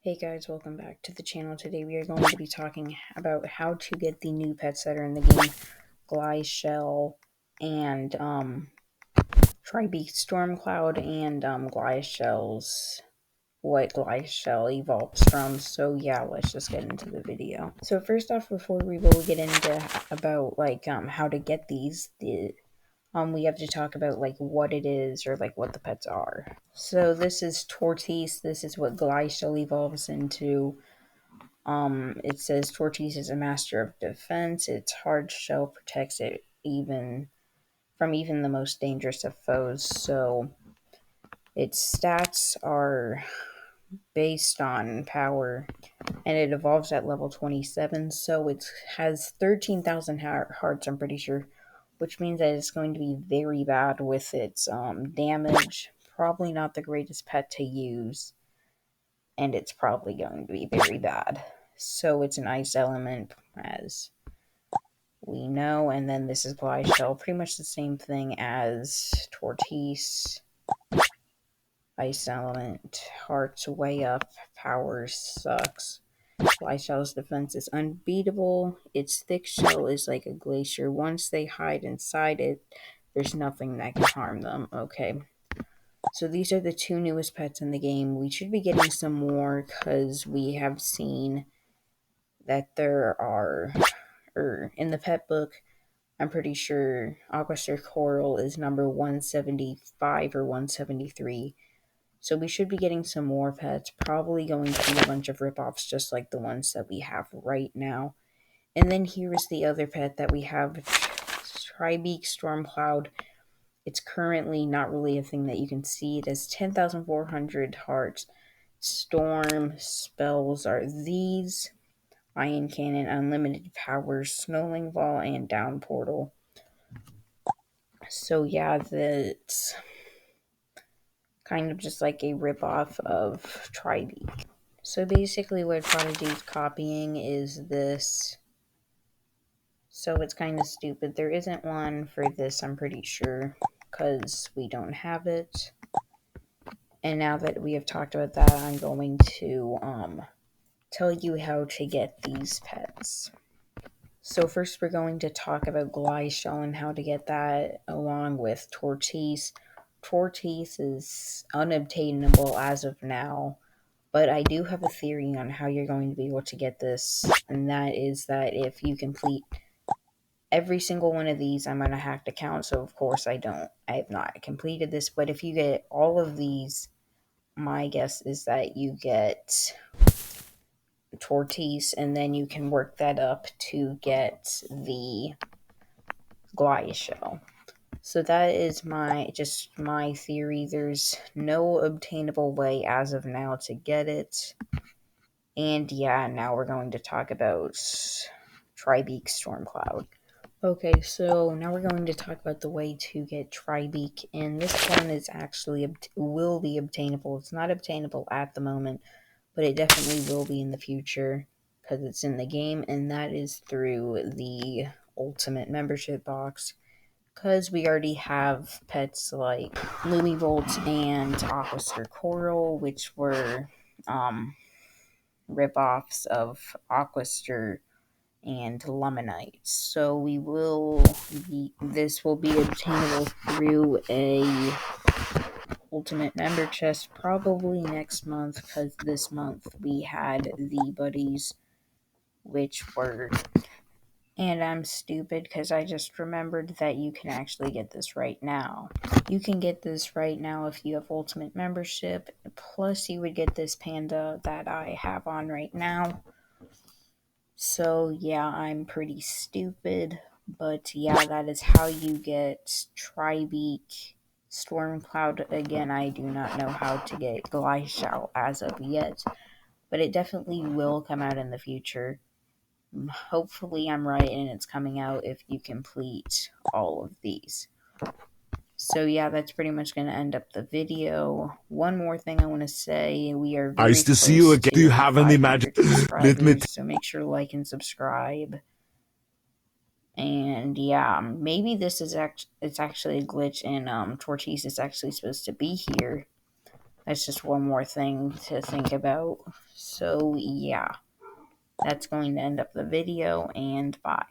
Hey guys, welcome back to the channel. Today we are going to be talking about how to get the new pets that are in the game, Glyshell and Tribeak Stormcloud and Glyshell's what Glyshell evolves from. So yeah, let's just get into the video. So first off, before we will get into about how to get these, we have to talk about what it is or what the pets are. So this is Tortoise. This is what Glyshell evolves into. It says Tortoise is a master of defense. Its hard shell protects it even the most dangerous of foes. So its stats are based on power, and it evolves at level 27. So it has 13,000 hearts, I'm pretty sure, which means that it's going to be very bad with its damage. Probably not the greatest pet to use, and it's probably going to be very bad. So it's an ice element, as we know, and then this is Glyshell, pretty much the same thing as Tortoise. Ice element, hearts way up, power sucks. Glyshell's defense is unbeatable. Its thick shell is like a glacier. Once they hide inside it, there's nothing that can harm them. Okay. So these are the two newest pets in the game. We should be getting some more because we have seen that there are, in the pet book, I'm pretty sure Aquaster Coral is number 175 or 173. So we should be getting some more pets, probably going to be a bunch of ripoffs just like the ones that we have right now. And then here is the other pet that we have, Tribeak Stormcloud. It's currently not really a thing that you can see. It has 10,400 hearts. Storm spells are these: Iron Cannon, Unlimited Powers, Snowling Ball, and Down Portal. So yeah, that's kind of just like a ripoff of Tribeak. So basically what Prodigy is copying is this. So it's kind of stupid. There isn't one for this, I'm pretty sure, because we don't have it. And now that we have talked about that, I'm going to tell you how to get these pets. So first we're going to talk about Glyshell and how to get that, along with Tortoise. Tortoise is unobtainable as of now, but I do have a theory on how you're going to be able to get this, and that is that if you complete every single one of these, I'm going to hack the count, so of course I have not completed this, but if you get all of these, my guess is that you get Tortoise, and then you can work that up to get the Glyshell. So that is my theory. There's no obtainable way as of now to get it. And yeah, now we're going to talk about Tribeak Stormcloud. Okay, so now we're going to talk about the way to get Tribeak, and this one is actually will be obtainable. It's not obtainable at the moment, but it definitely will be in the future because it's in the game, and that is through the Ultimate Membership box. Because we already have pets like Lumivolt and Aquaster Coral, which were ripoffs of Aquaster and Luminite. So this will be obtainable through a Ultimate Member Chest probably next month, because this month we had the buddies, which were... And I'm stupid because I just remembered that you can actually get this right now. You can get this right now if you have Ultimate Membership, plus you would get this panda that I have on right now. So yeah, I'm pretty stupid, but yeah, that is how you get Tribeak Stormcloud. Again, I do not know how to get Glyshell as of yet, but it definitely will come out in the future. Hopefully I'm right and it's coming out if you complete all of these. So yeah, that's pretty much going to end up the video. One more thing I want to say, we are very Nice to see you close again. Do you to have any magic? 500 Let me. subscribers, so make sure to like and subscribe. And yeah, maybe this is it's actually a glitch, and Tortoise is actually supposed to be here. That's just one more thing to think about. So yeah, that's going to end up the video, and bye.